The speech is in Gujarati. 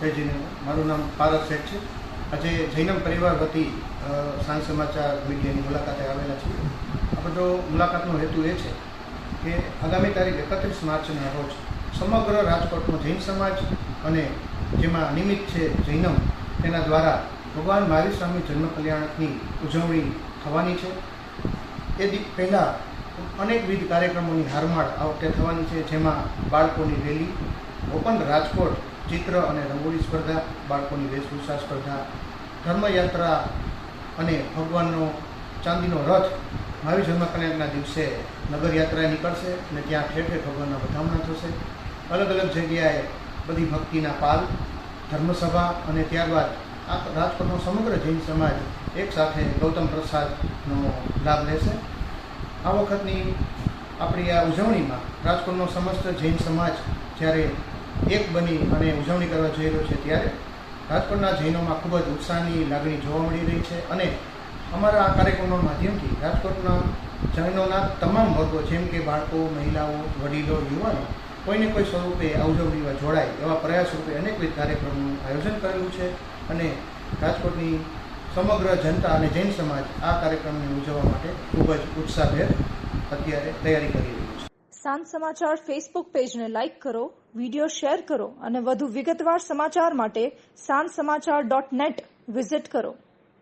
જય જૈનમ. મારું નામ પારસ શેઠ છે. આજે જૈનમ પરિવાર વતી સાંજ સમાચાર મીડિયાની મુલાકાતે આવેલા છીએ. આપણો મુલાકાતનો હેતુ એ છે કે આગામી તારીખ 31 માર્ચના રોજ સમગ્ર રાજકોટનો જૈન સમાજ અને જેમાં નિમિત્ત છે જૈનમ, તેના દ્વારા ભગવાન મહાવીર સ્વામી જન્મ કલ્યાણકની ઉજવણી થવાની છે. એ પહેલાં અનેકવિધ કાર્યક્રમોની હારમાળ આ વખતે થવાની છે, જેમાં બાળકોની રેલી, ઓપન રાજકોટ ચિત્ર અને રંગોળી સ્પર્ધા, બાળકોની વેશભૂષા સ્પર્ધા, ધર્મયાત્રા અને ભગવાનનો ચાંદીનો રથ મહાવીર જન્મ કલ્યાણના દિવસે નગરયાત્રા નીકળશે અને ત્યાં ઠેર ઠેર ભગવાનના વધામણા થશે. અલગ અલગ જગ્યાએ બધી ભક્તિના પાલ, ધર્મસભા અને ત્યારબાદ આ રાજકોટનો સમગ્ર જૈન સમાજ એક સાથે ગૌતમ પ્રસાદનો લાભ લેશે. આ વખતની આપણી આ ઉજવણીમાં રાજકોટનો સમસ્ત જૈન સમાજ જ્યારે એક બની અને ઉજવણી કરવા જઈ રહ્યો છે, ત્યારે રાજકોટના જૈનોમાં ખૂબ જ ઉત્સાહની લાગણી જોવા મળી રહી છે. અને અમારા આ કાર્યક્રમના માધ્યમથી રાજકોટના જૈનોના તમામ વર્ગો, જેમ કે બાળકો, મહિલાઓ, વડીલો, યુવાનો, કોઈને કોઈ સ્વરૂપે આ ઉજવણીમાં જોડાય એવા પ્રયાસ રૂપે અનેકવિધ કાર્યક્રમોનું આયોજન કરેલું છે. અને રાજકોટની સમગ્ર જનતા અને જૈન સમાજ આ કાર્યક્રમને ઉજવવા માટે ખૂબ જ ઉત્સાહભેર અત્યારે તૈયારી કરી રહ્યું છે. સાંજ સમાચાર ફેસબુક પેજને લાઇક કરો, વિડીયો શેર કરો અને વધુ વિગતવાર સમાચાર માટે sanssamachar.net વિઝિટ કરો.